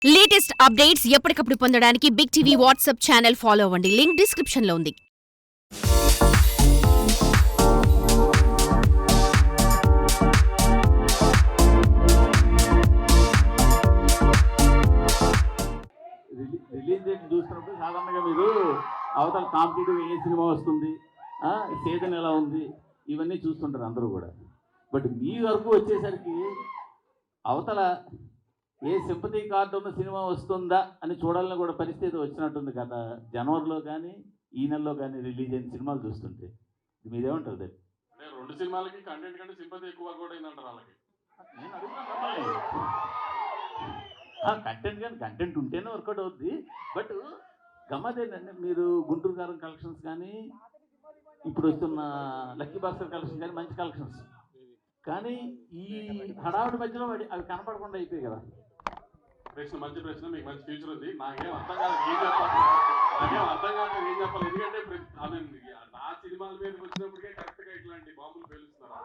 Latest updates ఎప్పటికప్పుడు పొందడానికి big TV WhatsApp channel follow అవ్వండి. లింక్ డిస్క్రిప్షన్ లో ఉంది. రిలీజ్ డేట్ చూస్తున్నప్పుడు సాధారణంగా మీరు అవతల కాంపిటేటివ్ ఏ సినిమా వస్తుంది, సీజన్ ఎలా ఉంది, ఇవన్నీ చూస్తుంటారు అందరూ కూడా. బట్ మీ వరకు వచ్చేసరికి అవతల ఏ సింపతి కార్డు ఉన్న సినిమా వస్తుందా అని చూడాలని కూడా పరిస్థితి వచ్చినట్టుంది కదా. జనవరిలో కానీ ఈ నెలలో కానీ రిలీజ్ అయిన సినిమాలు చూస్తుంటే మీరేమంటారు? అంటే రెండు సినిమాలకి కంటెంట్ కంటే సింపతి ఎక్కువ కూడా అయిందంటారు వాళ్ళకి. నేను అడుగుతున్నాను, కంటెంట్ కానీ కంటెంట్ ఉంటేనే వర్కౌట్ అవుద్ది. బట్ గమ్మతేంటంటే మీరు గుంటూరు కారం కలెక్షన్స్ కానీ ఇప్పుడు వస్తున్న లక్కీ భాస్కర్ కలెక్షన్ కానీ మంచి కలెక్షన్స్, కానీ ఈ హడావుడి మధ్యలో అవి కనపడకుండా అయిపోయాయి కదా. ప్రశ్న మంచి ప్రశ్న, మీకు మంచి ఫ్యూచర్ ఉంది. నాకేం అర్థం కాదు ఏం చెప్పాలి, ఏం చెప్పాలి. ఎందుకంటే నా సినిమాల మీదకి వచ్చినప్పటికే కరెక్ట్గా ఇట్లాంటి బాంబులు పేలుస్తున్నారు.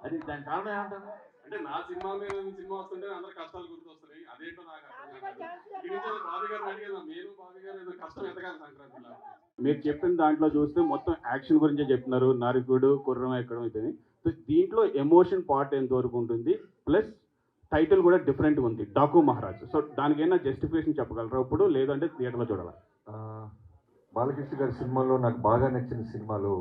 అది దాని కారణం ఏమంటారు? అంటే నా సినిమా మీద సినిమా వస్తుంటే అందరు కష్టాలు గుర్తొస్తున్నాయి. అదేంటో నాకు అర్థం కాదు. ఇక్కడి నుంచి బాబీ గారిని అడిగేదా, నేను బాబీ గారు ఏదో కష్టం ఎదగాలి సంక్రాంతిలో. మీరు చెప్పిన దాంట్లో చూస్తే మొత్తం యాక్షన్ గురించే చెప్తున్నారు, నరకుడు కుర్రం ఎక్కడం అవుతుంది. సో దీంట్లో ఎమోషన్ పార్ట్ ఎంతవరకు ఉంటుంది, ప్లస్ టైటిల్ కూడా డిఫరెంట్గా ఉంది, డాకు మహారాజ్. సో దానికైనా జస్టిఫికేషన్ చెప్పగలరా ఇప్పుడు, లేదంటే థియేటర్లో చూడాలా? బాలకృష్ణ గారి సినిమాలో నాకు బాగా నచ్చిన సినిమాలు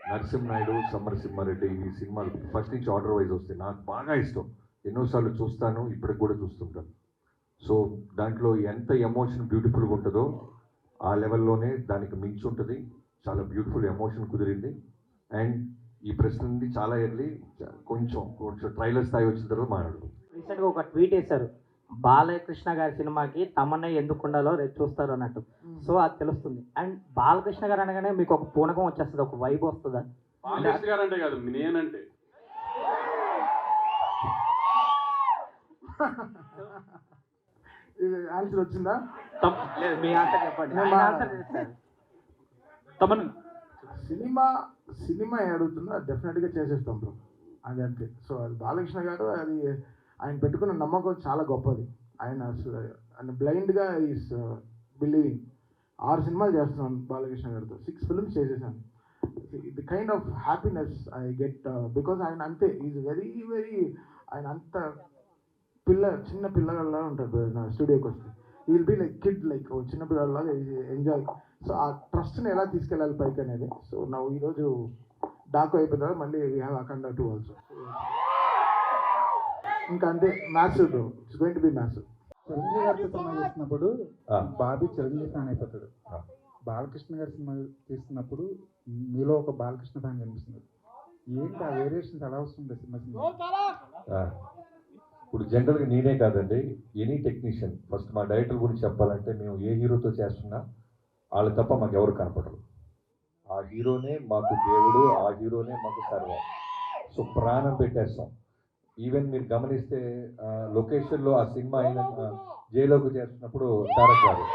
నరసింహనాయుడు, సమరసింహారెడ్డి. ఈ సినిమాలు ఫస్ట్ నుంచి ఆర్డర్ వైజ్ వస్తాయి, నాకు బాగా ఇష్టం. ఎన్నోసార్లు చూస్తాను, ఇప్పటికి కూడా చూస్తుంటాను. సో దాంట్లో ఎంత ఎమోషన్ బ్యూటిఫుల్గా ఉంటుందో ఆ లెవెల్లోనే దానికి మించి ఉంటుంది. చాలా బ్యూటిఫుల్ ఎమోషన్ కుదిరింది. అండ్ ఈ ప్రశ్న నుండి చాలా ఎర్లీ, కొంచెం ట్రైలర్ స్థాయి వచ్చిన తర్వాత మాట్లాడు. రీసెంట్గా ఒక ట్వీట్ వేశారు, బాలకృష్ణ గారి సినిమాకి తమన్నా ఎందుకు ఉండాలో రేపు చూస్తారు అన్నట్టు. సో అది తెలుస్తుంది. అండ్ బాలకృష్ణ గారు అనగానే మీకు ఒక పూనకం వచ్చేస్తుంది, ఒక వైబ్ వస్తుందా? బాలకృష్ణ గారు అంటే కాదు, నేనంటే ఆన్సర్ వచ్చిందా? లేదు, మీ ఆన్సర్ చెప్పండి. సినిమా అడుగుతుందో అది డెఫినెట్గా చేసేస్తాం బ్రో, అది అంతే. సో అది బాలకృష్ణ గారు, అది ఆయన పెట్టుకున్న నమ్మకం చాలా గొప్పది. ఆయన బ్లైండ్గా ఈస్ బిలీవింగ్. 6 సినిమాలు చేస్తున్నాను బాలకృష్ణ గారితో, 6 ఫిల్మ్స్ చేసేసాను. The kind of happiness I get because ఆయన అంతే, ఈజ్ వెరీ ఆయన అంత చిన్న పిల్లగాళ్ళ ఉంటాడు. నా స్టూడియోకి వస్తే ఈ will be like kid, like చిన్న పిల్లలాగా ఎంజాయ్. సో ఆ ట్రస్ట్ని ఎలా తీసుకెళ్ళాలి పైకి అనేది. సో నా ఈరోజు డాకు అయిపోయిన తర్వాత మళ్ళీ వీ హ్యావ్ అఖండ 2 ఆల్సో. ఇంకా అంతే, massive bro, it's going to be massive. Chiranjeevi గారితో సినిమా చేస్తున్నప్పుడు బాబీ చిరంజీవి ఫ్యాన్ అయిపోతాడు. బాలకృష్ణ గారి సినిమా తీస్తున్నప్పుడు మీలో ఒక బాలకృష్ణ ఫ్యాన్ కనిపిస్తుంది. ఏంటి ఆ వేరియేషన్స్ ఎలా వస్తుంది సినిమా? ఇప్పుడు జనరల్గా నేనే కాదండి, ఎనీ టెక్నీషియన్ ఫస్ట్ మా డైరెక్టర్ గురించి చెప్పాలంటే, మేము ఏ హీరోతో చేస్తున్నా వాళ్ళు తప్ప మాకు ఎవరు కనపడరు. ఆ హీరోనే మాకు దేవుడు, ఆ హీరోనే మాకు సర్వం. సో ప్రాణం పెట్టేస్తాం. ఈవెన్ మీరు గమనిస్తే లొకేషన్లో ఆ సినిమా అయిన జైలోకి చేస్తున్నప్పుడు తారక్ గారు,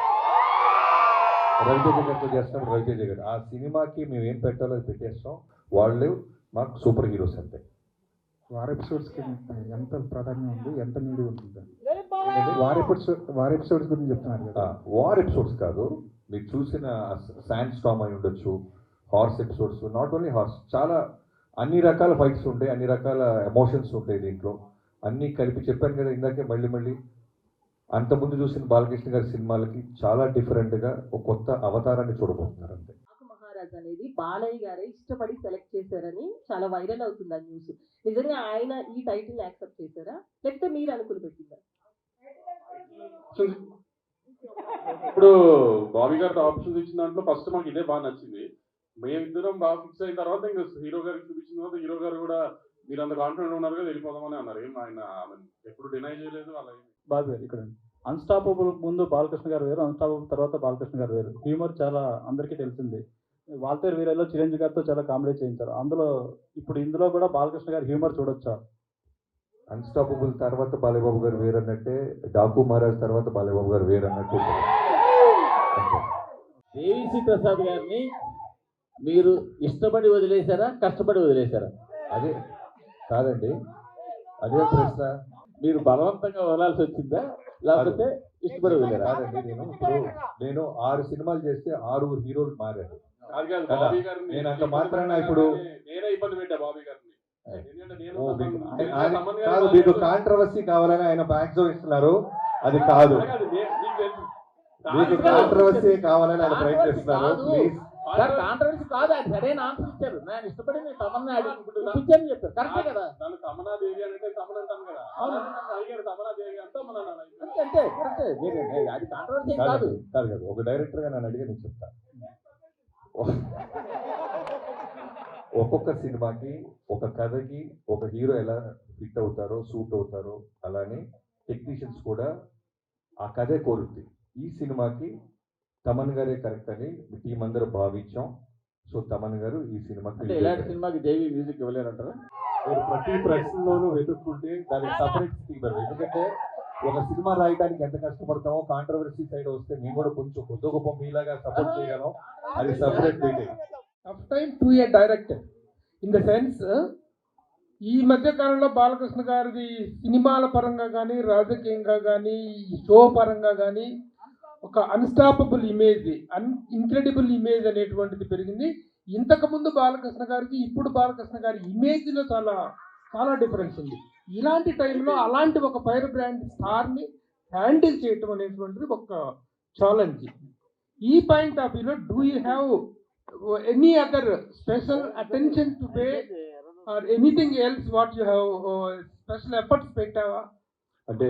రవితేజ గారితో చేస్తున్నప్పుడు రవితేజ గారు, ఆ సినిమాకి మేము ఏం పెట్టాలో అది పెట్టేస్తాం. వాళ్ళు మాకు సూపర్ హీరోస్ అంతే. వార్ ఎపిసోడ్స్కి ఎంత ప్రాధాన్యం ఉంది, ఎంత నీడి ఉంటుంది? వార్ ఎపిసోడ్స్ గురించి చెప్తున్నారు కదా. వార్ ఎపిసోడ్స్ కాదు, మీరు చూసిన శాండ్ స్టామ్ అయి ఉండొచ్చు, horse episodes. Not only horse, చాలా అన్ని రకాల ఫైట్స్ ఉంటాయి, అన్ని రకాల ఎమోషన్స్ ఉంటాయి దీంట్లో. అన్నీ కలిపి చెప్పాను కదా ఇందాకే, మళ్ళీ అంతకుముందు చూసిన బాలకృష్ణ గారి సినిమాలకి చాలా డిఫరెంట్గా ఒక కొత్త అవతారాన్ని చూడబోతున్నారు అంతే. మహారాజ్ అనేది బాలయ్య గారే ఇష్టపడి సెలెక్ట్ చేశారని చాలా వైరల్ అవుతుంది ఆ న్యూస్. నిజంగా ఆయన ఈ టైటిల్ యాక్సెప్ట్ చేశారా, లేకపోతే మీరు అనుకుని పెట్టిందా? ఇప్పుడు బాబీ గారితో ఆప్షన్స్ ఇచ్చిన దాంట్లో ఫస్ట్ మాకు ఇదే బాగా నచ్చింది. మేమిద్దరం బాగా ఫిక్స్ అయిన తర్వాత ఇంకా హీరో గారికి చూపించిన తర్వాత హీరో గారు కూడా మీరు అంత కాన్ఫిడెంట్ ఉన్నారు కదా వెళ్ళిపోదామని అన్నారు. ఏం ఆయన ఎప్పుడు డినై చేయలేదు. అలా బాబీ ఇక్కడ అన్స్టాపబుల్ ముందు బాలకృష్ణ గారు వేరు, అన్స్టాపబుల్ తర్వాత బాలకృష్ణ గారు వేరు. హ్యూమర్ చాలా అందరికీ తెలిసింది. వాల్తేరు వీరలో చిరంజీవి గారితో చాలా కామెడీ చేయించారు. ఇందులో కూడా బాలకృష్ణ గారి హ్యూమర్ చూడొచ్చా? అన్స్టాపబుల్ తర్వాత బాలయ్యబాబు గారు వేరు అన్నట్టే, డాకు మహారాజ్ తర్వాత బాలయ్యబాబు గారు వేరు అన్నట్టు. దేవిశ్రీ ప్రసాద్ గారిని మీరు ఇష్టపడి వదిలేశారా, కష్టపడి వదిలేశారా? అదే కాదండి, అదే ప్రశ్న. మీరు బలవంతంగా వదలాల్సి వచ్చిందా లేకపోతే ఇష్టపడి వదిలేరా? కాదండి, నేను 6 సినిమాలు చేస్తే 6 హీరోలు మారారు. కాదు కాదు, కదా. బాబీ గారిని నేను అంత మాత్రాన ఇప్పుడు నేనే ఇబ్బంది పెట్టా బాబీ గారిని. ఎందుకంటే నేను తమన్ కాదు, మీకు కాంట్రవర్సీ కావాలని ఆయన బ్యాక్ ఇస్తున్నారు. అది కాదు, మీకు కాంట్రవర్సీ కావాలని ఆయన ప్రయత్నిస్తున్నారు. ప్లీజ్ కాంట్రవర్సీ కాదు, అది సరైన ఆన్సర్ ఇచ్చారు. నేను ఇష్టపడి తమన్నా ఇప్పించాను చెప్పారు. కరెక్టే కదా. నన్ను తమన్నా దేవి అంటే తమన్ అంటాను కదా. అడిగారు తమన్నా దేవి అంతా మన అంతే కరెక్టే. అది కాంట్రవర్సీ కాదు. కాదు ఒక డైరెక్టర్ గా నన్ను అడిగి నేను చెప్తాను. ఒక్కొక్క సినిమాకి, ఒక కథకి ఒక హీరో ఎలా ఫిట్ అవుతారో, సూట్ అవుతారో, అలానే టెక్నీషియన్స్ కూడా ఆ కథే కోరుతుంది. ఈ సినిమాకి తమన్ గారే కరెక్ట్ అని టీం అందరూ భావించాం. సో తమన్ గారు ఈ సినిమాకి, ఇలాంటి సినిమాకి దేవి మ్యూజిక్ ఇవ్వలేరంటారా? మీరు ప్రతి ప్రశ్నలోనూ వెతుక్కుంటే దానికి సపరేట్ ఇవ్వరు. ఎందుకంటే ఒక సినిమా రాయడానికి ఎంత కష్టపడతామో, కాంట్రవర్సీ సైడ్ వస్తే మేము కూడా కొంచెం కొద్ది గొప్ప మీలాగా సపోర్ట్ చేయగలం. అది separate meeting. Tough time to a director in the sense ఈ మధ్య కాలంలో బాలకృష్ణ గారిది సినిమాల పరంగా కానీ, రాజకీయంగా కానీ, షో పరంగా కానీ ఒక అన్స్టాపబుల్ ఇమేజ్, ఇన్క్రెడిబుల్ ఇమేజ్ అనేటువంటిది పెరిగింది. ఇంతకుముందు బాలకృష్ణ గారికి ఇప్పుడు బాలకృష్ణ గారి ఇమేజ్లో చాలా చాలా డిఫరెన్స్ ఉంది. ఇలాంటి టైంలో అలాంటి ఒక ఫైర్ బ్రాండ్ స్టార్ని హ్యాండిల్ చేయటం అనేటువంటిది ఒక ఛాలెంజ్. ఈ పాయింట్ ఆఫ్ వ్యూలో do you have any other special attention to pay or anything else what you have special efforts పెట్టావా? అంటే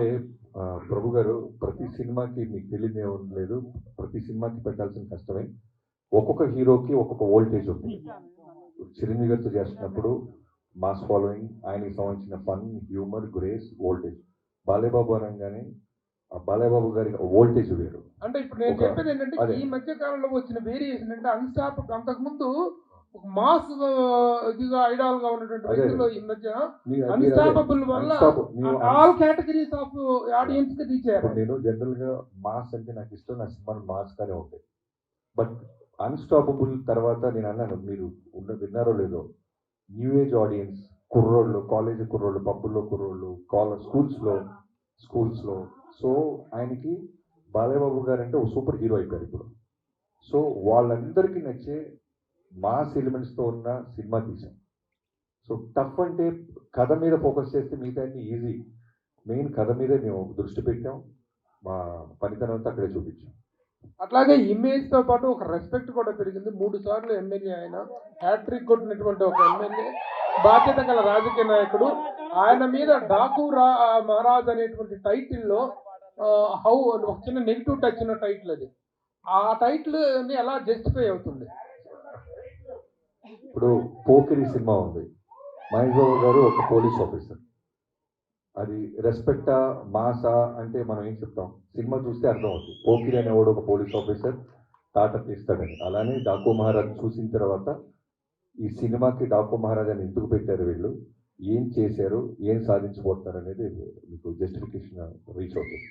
ప్రభు గారు, ప్రతి సినిమాకి మీకు తెలియదే లేదు, ప్రతి సినిమాకి పెట్టాల్సిన కష్టమే. ఒక్కొక్క హీరోకి ఒక్కొక్క వోల్టేజ్ ఉంది. చిరంజీవి గారితో చేస్తున్నప్పుడు మాస్ ఫాలోయింగ్, ఆయనకి సంబంధించిన fun, humour, grace, voltage. Balebabu అనగానే ఆ బాలేబాబు గారి వోల్టేజ్ వేరు. అంటే ఇప్పుడు నేను చెప్పేది ఏంటంటే ఈ మధ్య కాలంలో వచ్చిన వేరియేషన్ అంటే అంతకుముందు ఒక మాస్ ఇదిగా ఐడాల్ గా ఉన్నటువంటి వ్యక్తులు ఈ మధ్య అన్స్టాపబుల్ వల్ల ఆల్ కేటగిరీస్ ఆఫ్ ఆడియన్స్ కి రీచ్ అయ్యారు. నేను జనరల్ గా మాస్ అంటే నాకు ఇష్టం, నా సినిమాలు మాస్ గానే ఉంటాయి. బట్ అన్స్టాపబుల్ తర్వాత నేను అన్నాను, మీరు విన్నారో లేదో, న్యూ ఏజ్ ఆడియన్స్, కుర్రోళ్ళు, కాలేజీ కుర్రోళ్ళు, పబ్బుల్లో కుర్రోళ్ళు, స్కూల్స్లో. సో ఆయనకి బాలయ్యబాబు గారు అంటే ఒక సూపర్ హీరో అయిపోయారు ఇప్పుడు. సో వాళ్ళందరికీ నచ్చే మాస్ ఎలిమెంట్స్తో ఉన్న సినిమా తీసాం. సో టఫ్ అంటే కథ మీద ఫోకస్ చేస్తే మిగతా ఈజీ. మెయిన్ కథ మీదే మేము దృష్టి పెట్టాం, మా పనితనం అంతా అక్కడే చూపించాం. అట్లాగే ఇమేజ్తో పాటు ఒక రెస్పెక్ట్ కూడా పెరిగింది. 3 సార్లు ఎమ్మెల్యే ఆయన, హ్యాట్రిక్ కొట్టినటువంటి ఒక ఎమ్మెల్యే, బాధ్యత గల రాజకీయ నాయకుడు. ఆయన మీద డాకు మహారాజ్ అనేటువంటి టైటిల్లో ఒక చిన్న నెగిటివ్ టచ్ ఉన్న టైటిల్ అది. ఆ టైటిల్ ఎలా జస్టిఫై అవుతుంది? ఇప్పుడు పోకిరి సినిమా ఉంది, మహేష్ బాబు గారు ఒక పోలీస్ ఆఫీసర్. అది రెస్పెక్టా మాసా అంటే మనం ఏం చెప్తాం, సినిమా చూస్తే అర్థం అవుతుంది. పోకిరి అనేవాడు ఒక పోలీస్ ఆఫీసర్ తాట తీస్తాడని. అలానే డాకు మహారాజ్ చూసిన తర్వాత ఈ సినిమాకి డాకు మహారాజ్ అని ఎందుకు పెట్టారు, వీళ్ళు ఏం చేశారు, ఏం సాధించబోతున్నారు అనేది మీకు జస్టిఫికేషన్ రీచ్ అవుతుంది.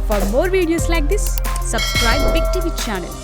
For more videos like this, subscribe Big TV channel.